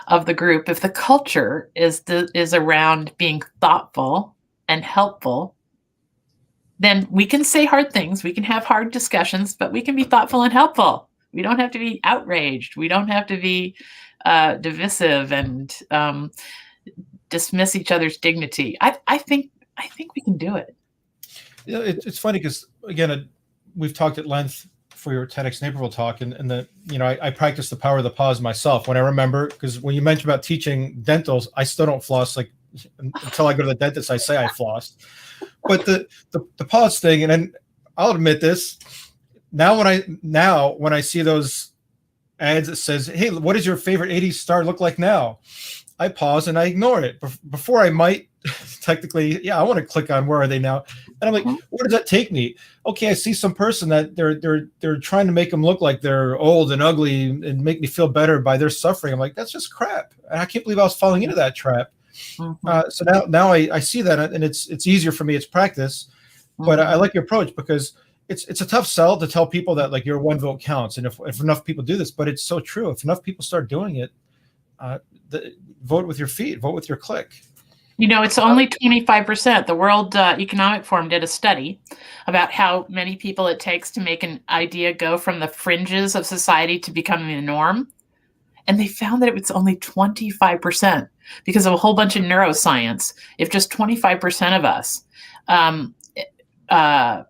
of the group, if the culture is around being thoughtful and helpful, then we can say hard things, we can have hard discussions, but we can be thoughtful and helpful. We don't have to be outraged. We don't have to be divisive and dismiss each other's dignity. I think we can do it. It's funny because, again, we've talked at length for your TEDxNaperville talk, and I practice the power of the pause myself when I remember, because when you mentioned about teaching dentals, I still don't floss. Like, until I go to the dentist, I say I flossed. But the pause thing, and then I'll admit this, now when I see those ads that says, hey, what does your favorite 80s star look like now? I pause and I ignore it. Before I might technically, I want to click on where are they now? And I'm like, where does that take me? Okay, I see some person that they're trying to make them look like they're old and ugly and make me feel better by their suffering. I'm like, that's just crap. And I can't believe I was falling into that trap. So now I see that, and it's easier for me. It's practice, but I like your approach because it's a tough sell to tell people that like your one vote counts. And if enough people do this, but it's so true. If enough people start doing it, vote with your feet, vote with your click. It's only 25%. The World Economic Forum did a study about how many people it takes to make an idea go from the fringes of society to becoming the norm. And they found that it was only 25% because of a whole bunch of neuroscience. If just 25% of us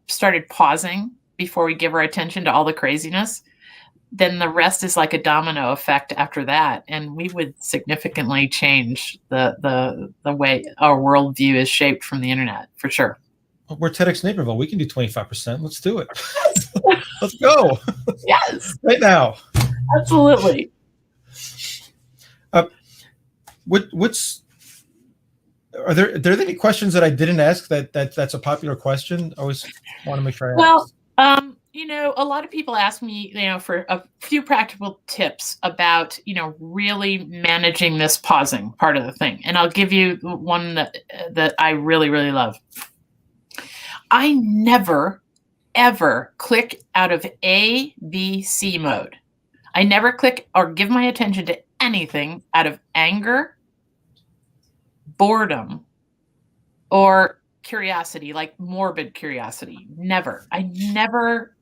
started pausing before we give our attention to all the craziness, then the rest is like a domino effect after that. And we would significantly change the way our worldview is shaped from the internet, for sure. We're TEDxNaperville. We can do 25%. Let's do it. Let's go. Yes. Right now. Absolutely. Are there any questions that I didn't ask that's a popular question? I always want to make sure I ask. A lot of people ask me, for a few practical tips about, really managing this pausing part of the thing. And I'll give you one that I really, really love. I never, ever click out of A, B, C mode. I never click or give my attention to anything out of anger, boredom, or curiosity, like morbid curiosity. Never. I never,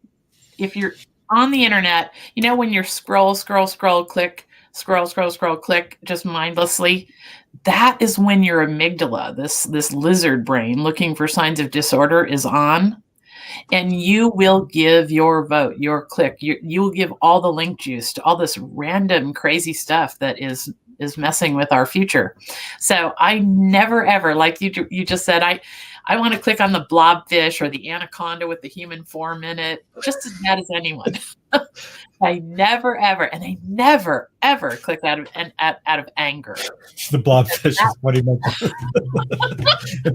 if you're on the internet, when you're scroll, click, scroll, click, just mindlessly, that is when your amygdala, this lizard brain looking for signs of disorder, is on. And you will give your vote, your click. You will give all the link juice to all this random crazy stuff that is messing with our future. So I never, ever, like you just said, I want to click on the blobfish or the anaconda with the human form in it, just as bad as anyone. I never, ever, and I never, ever click out of anger. The blobfish is what he meant.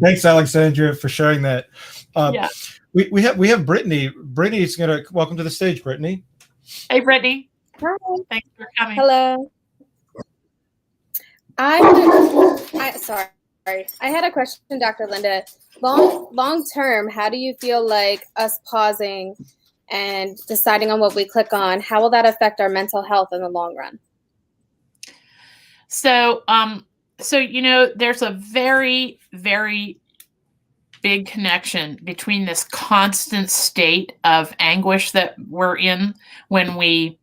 Thanks, Alexandria, for sharing that. Yeah. We have Brittany. Brittany's gonna welcome to the stage. Brittany. Hey, Brittany. Hi. Thanks for coming. Hello. Sorry. I had a question, Dr. Lynda. Long term, how do you feel like us pausing and deciding on what we click on, how will that affect our mental health in the long run? So there's a very, very big connection between this constant state of anguish that we're in when we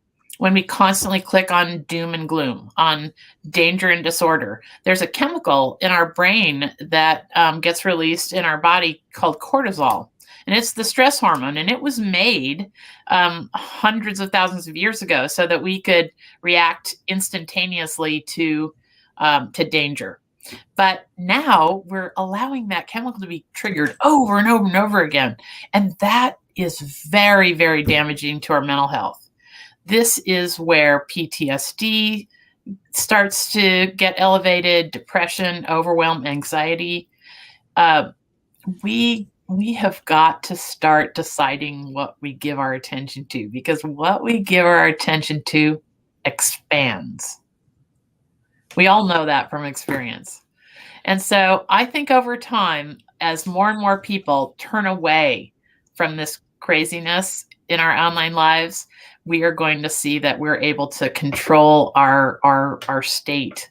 constantly click on doom and gloom, on danger and disorder. There's a chemical in our brain that gets released in our body called cortisol. And it's the stress hormone. And it was made hundreds of thousands of years ago so that we could react instantaneously to danger. But now we're allowing that chemical to be triggered over and over and over again. And that is very, very damaging to our mental health. This is where PTSD starts to get elevated, depression, overwhelm, anxiety. We have got to start deciding what we give our attention to, because what we give our attention to expands. We all know that from experience. And so I think over time, as more and more people turn away from this craziness in our online lives, we are going to see that we're able to control our state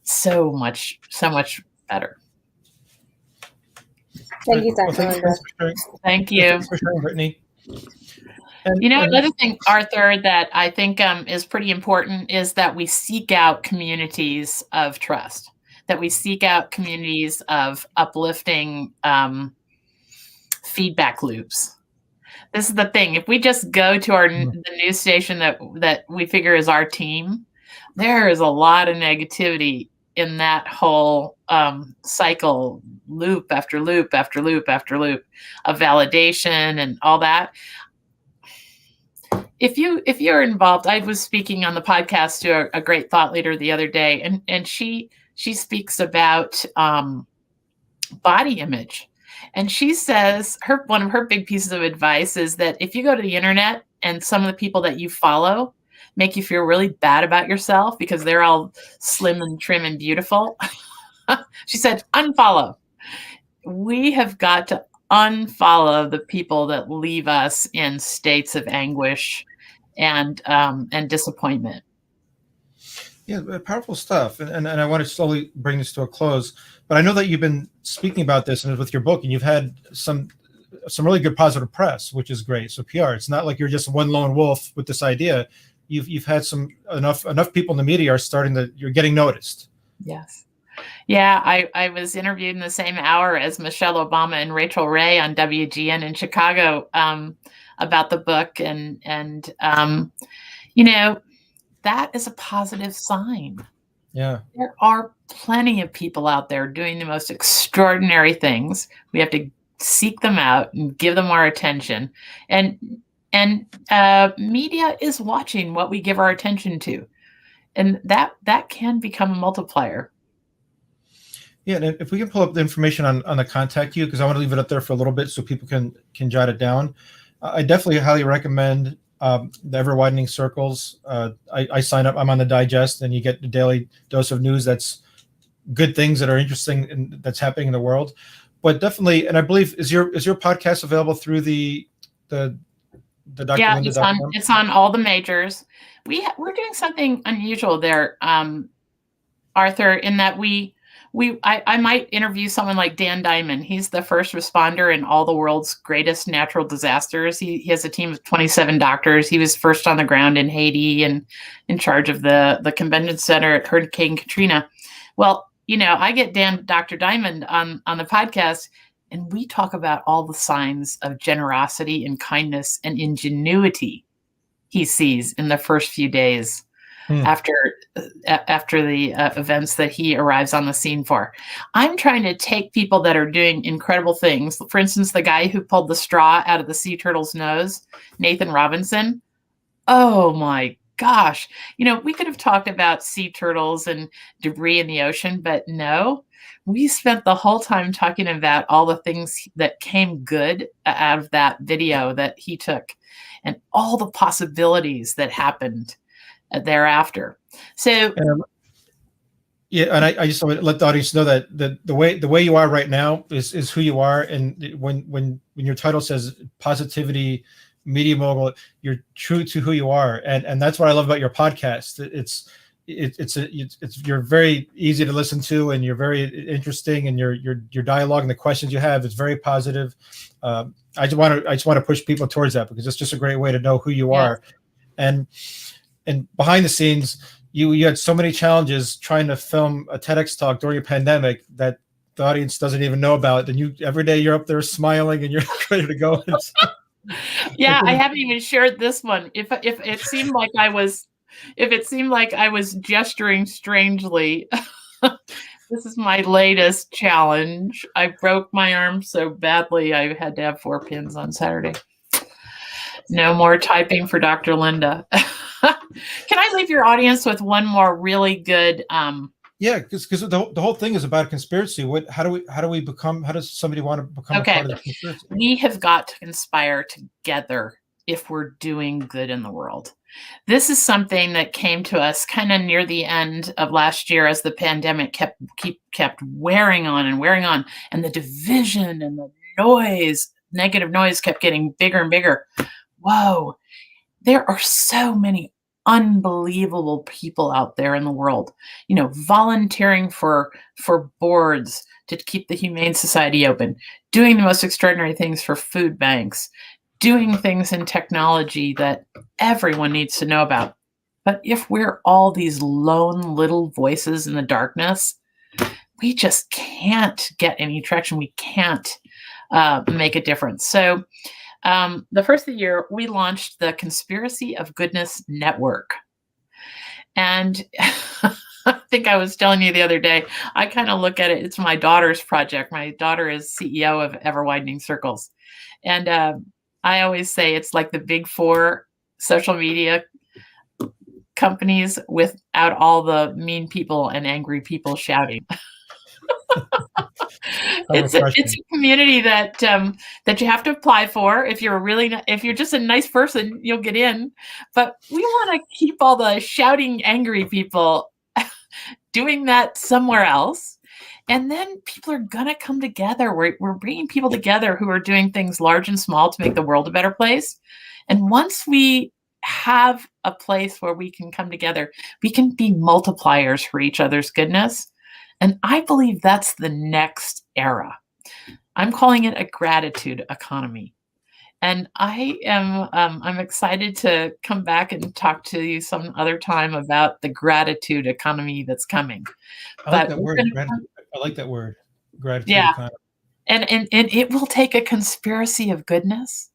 so much better. Thank you, Dr. Lynda. Thank you. Thanks for sharing, Brittany. And, another thing, Arthur, that I think is pretty important is that we seek out communities of trust, that we seek out communities of uplifting feedback loops. This is the thing. If we just go to the news station that we figure is our team, there is a lot of negativity in that whole cycle, loop after loop after loop after loop of validation and all that. If you're involved, I was speaking on the podcast to a great thought leader the other day, and she speaks about body image. And she says one of her big pieces of advice is that if you go to the internet and some of the people that you follow make you feel really bad about yourself because they're all slim and trim and beautiful, she said, unfollow. We have got to unfollow the people that leave us in states of anguish and disappointment. Yeah, powerful stuff. And I want to slowly bring this to a close, but I know that you've been speaking about this and with your book, and you've had some really good positive press, which is great. So PR, it's not like you're just one lone wolf with this idea. You've had enough people in the media are you're getting noticed. Yes. Yeah, I was interviewed in the same hour as Michelle Obama and Rachel Ray on WGN in Chicago about the book, and that is a positive sign. Yeah. There are plenty of people out there doing the most extraordinary things. We have to seek them out and give them our attention. And media is watching what we give our attention to. And that can become a multiplier. Yeah, and if we can pull up the information on the contact you, because I want to leave it up there for a little bit so people can jot it down. I definitely highly recommend the Ever Widening Circles. I sign up. I'm on the digest, and you get the daily dose of news that's good things that are interesting and that's happening in the world. But definitely, and I believe is your podcast available through the Dr. Yeah, Lynda.com? it's on all the majors. We're doing something unusual there, Arthur, in that I might interview someone like Dan Diamond. He's the first responder in all the world's greatest natural disasters. He has a team of 27 doctors. He was first on the ground in Haiti and in charge of the convention center at Hurricane Katrina. Well, I get Dr. Diamond on the podcast, and we talk about all the signs of generosity and kindness and ingenuity he sees in the first few days after the events that he arrives on the scene for. I'm trying to take people that are doing incredible things. For instance, the guy who pulled the straw out of the sea turtle's nose, Nathan Robinson. Oh my gosh. We could have talked about sea turtles and debris in the ocean, but no, we spent the whole time talking about all the things that came good out of that video that he took and all the possibilities that happened thereafter. So yeah, and I just want to let the audience know that the way you are right now is who you are, and when your title says positivity media mogul, you're true to who you are, and that's what I love about your podcast. It's you're very easy to listen to, and you're very interesting, and your dialogue and the questions you have is very positive. I just want to push people towards that because it's just a great way to know who you are, and behind the scenes, you had so many challenges trying to film a TEDx talk during a pandemic that the audience doesn't even know about. And every day you're up there smiling and you're ready to go. Yeah, I haven't even shared this one. If it seemed like I was gesturing strangely, this is my latest challenge. I broke my arm so badly I had to have 4 pins on Saturday. No more typing for Dr. Lynda. Can I leave your audience with one more really good? Yeah, because the whole thing is about a conspiracy. How does somebody want to become a part of the conspiracy? We have got to conspire together if we're doing good in the world. This is something that came to us kind of near the end of last year as the pandemic kept wearing on, and the division and the negative noise kept getting bigger and bigger. Whoa, there are so many unbelievable people out there in the world, volunteering for boards to keep the Humane Society open, doing the most extraordinary things for food banks, doing things in technology that everyone needs to know about. But if we're all these lone little voices in the darkness, we just can't get any traction. We can't make a difference. So the first of the year, we launched the Conspiracy of Goodness Network. And I think I was telling you the other day, I kind of look at it, it's my daughter's project. My daughter is CEO of Ever Whitening Circles. And I always say it's like the big 4 social media companies without all the mean people and angry people shouting. It's a community that you have to apply for. If you're just a nice person, you'll get in. But we want to keep all the shouting, angry people doing that somewhere else. And then people are going to come together. We're bringing people together who are doing things large and small to make the world a better place. And once we have a place where we can come together, we can be multipliers for each other's goodness. And I believe that's the next era. I'm calling it a gratitude economy. And I'm excited to come back and talk to you some other time about the gratitude economy that's coming. I like that word. I like that word. Gratitude economy. And it will take a conspiracy of goodness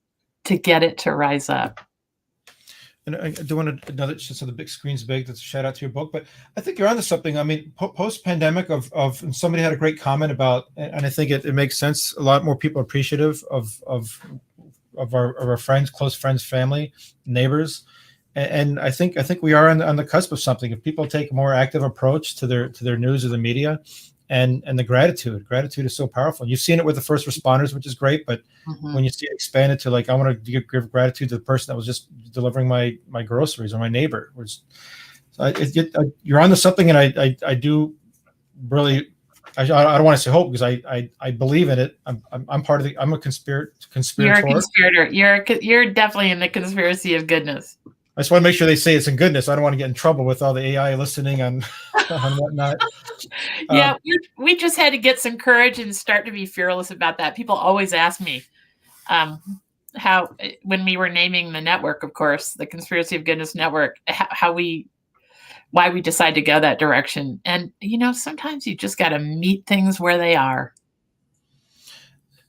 to get it to rise up. And I do want to know that just so the big screen's big. That's a shout out to your book, but I think you're onto something. I mean, post pandemic and somebody had a great comment about, and I think it makes sense. A lot more people are appreciative of our friends, close friends, family, neighbors, and I think we are on the cusp of something. If people take a more active approach to their news or the media, and the gratitude. Gratitude is so powerful. You've seen it with the first responders, which is great, but when you see it expanded to like, I want to give gratitude to the person that was just delivering my groceries, or my neighbor, you're onto something. And I do really, I don't want to say hope, because I believe in it. I'm part of I'm a conspirator. You're a conspirator. You're definitely in the conspiracy of goodness. I just want to make sure they say it's in goodness. I don't want to get in trouble with all the AI listening on whatnot. Yeah, we just had to get some courage and start to be fearless about that. People always ask me how, when we were naming the network, of course, the Conspiracy of Goodness Network, why we decide to go that direction. And, sometimes you just got to meet things where they are.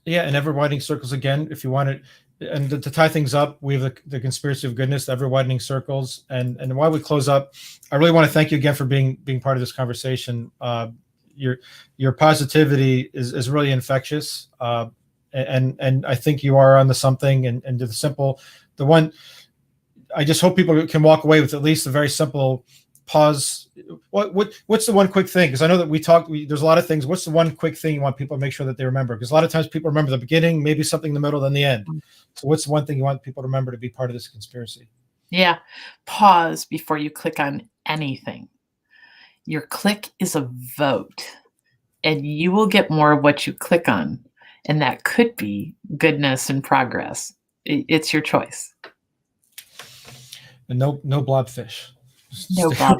Yeah, and ever widening circles again, if you want it. And to tie things up, we have the Conspiracy of Goodness, the ever widening circles. And while we close up, I really want to thank you again for being part of this conversation. Your positivity is really infectious. And I think you are onto something. And the one, I just hope people can walk away with at least a very simple pause. What's the one quick thing? Because I know that there's a lot of things. What's the one quick thing you want people to make sure that they remember? Because a lot of times people remember the beginning, maybe something in the middle, then the end. So what's the one thing you want people to remember to be part of this conspiracy? Yeah. Pause before you click on anything. Your click is a vote, and you will get more of what you click on. And that could be goodness and progress. It's your choice. And no blobfish. No problem.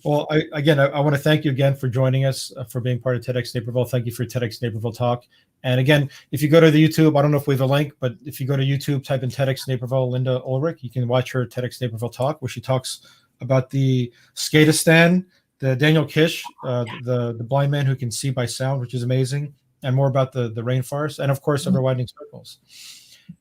Well, I want to thank you again for joining us, for being part of TEDx Naperville. Thank you for your TEDx Naperville talk. And again, if you go to the YouTube, I don't know if we have a link, but if you go to YouTube, type in TEDx Naperville, Lynda Ulrich, you can watch her TEDx Naperville talk, where she talks about the Skatistan, the Daniel Kish, the blind man who can see by sound, which is amazing, and more about the rainforest, and of course, ever widening circles.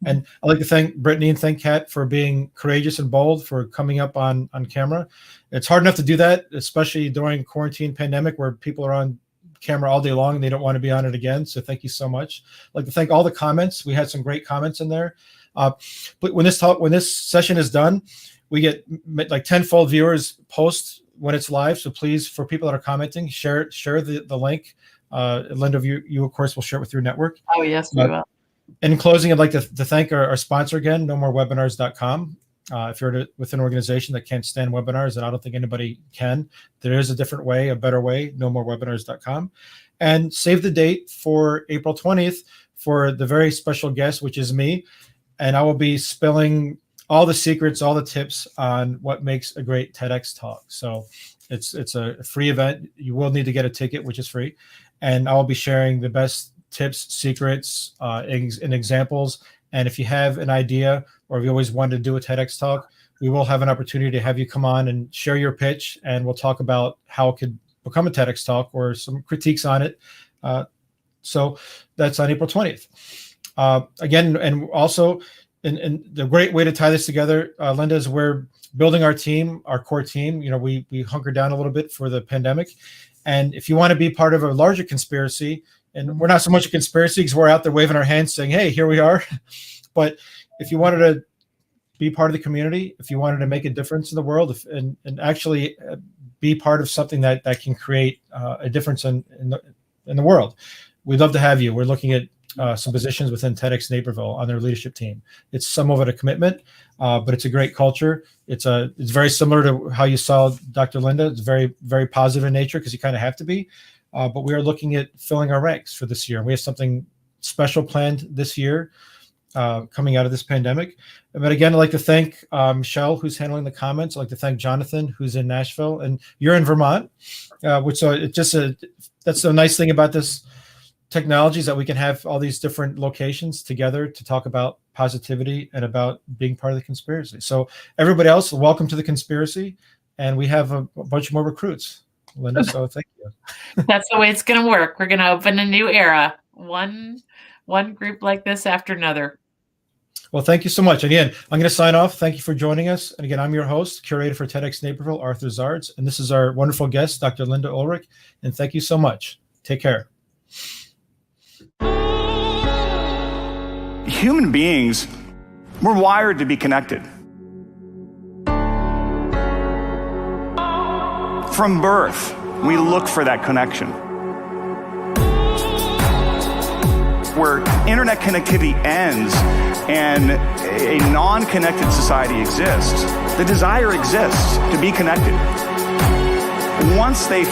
And I'd like to thank Brittany and thank Kat for being courageous and bold, for coming up on camera. It's hard enough to do that, especially during quarantine pandemic, where people are on camera all day long and they don't want to be on it again. So thank you so much. I'd like to thank all the comments. We had some great comments in there. But when this session is done, we get like 10-fold viewers post when it's live. So please, for people that are commenting, share the link. Lynda, you of course will share it with your network. Oh yes, we will. In closing, I'd like to thank our sponsor again, nomorewebinars.com. If you're with an organization that can't stand webinars, and I don't think anybody can, there is a different way, a better way, nomorewebinars.com. And save the date for April 20th for the very special guest, which is me. And I will be spilling all the secrets, all the tips on what makes a great TEDx talk. So it's a free event. You will need to get a ticket, which is free. And I will be sharing the best tips, secrets, and examples. And if you have an idea, or if you always wanted to do a TEDx talk, we will have an opportunity to have you come on and share your pitch, and we'll talk about how it could become a TEDx talk, or some critiques on it. So that's on April 20th. Again, and also, and the great way to tie this together, Lynda, is we're building our team, our core team. We hunkered down a little bit for the pandemic. And if you want to be part of a larger conspiracy, and we're not so much a conspiracy because we're out there waving our hands saying, hey, here we are. But if you wanted to be part of the community, if you wanted to make a difference in the world, and actually be part of something that can create a difference in the world, we'd love to have you. We're looking at some positions within TEDx Naperville on their leadership team. It's some of it a commitment, but it's a great culture. It's very similar to how you saw Dr. Lynda. It's very, very positive in nature, because you kind of have to be. But we are looking at filling our ranks for this year. We have something special planned this year, coming out of this pandemic. But again, I'd like to thank Michelle, who's handling the comments. I'd like to thank Jonathan, who's in Nashville, and you're in Vermont. That's the nice thing about this technology, is that we can have all these different locations together to talk about positivity and about being part of the conspiracy. So everybody else, welcome to the conspiracy, and we have a bunch more recruits, Lynda. So thank you. That's the way it's going to work. We're going to open a new era, one group like this after another. Well, thank you so much. Again, I'm going to sign off. Thank you for joining us. And again, I'm your host, curator for TEDx Naperville, Arthur Zards. And this is our wonderful guest, Dr. Lynda Ulrich. And thank you so much. Take care. Human beings, we're wired to be connected. From birth, we look for that connection. Where internet connectivity ends and a non-connected society exists, the desire exists to be connected. Once they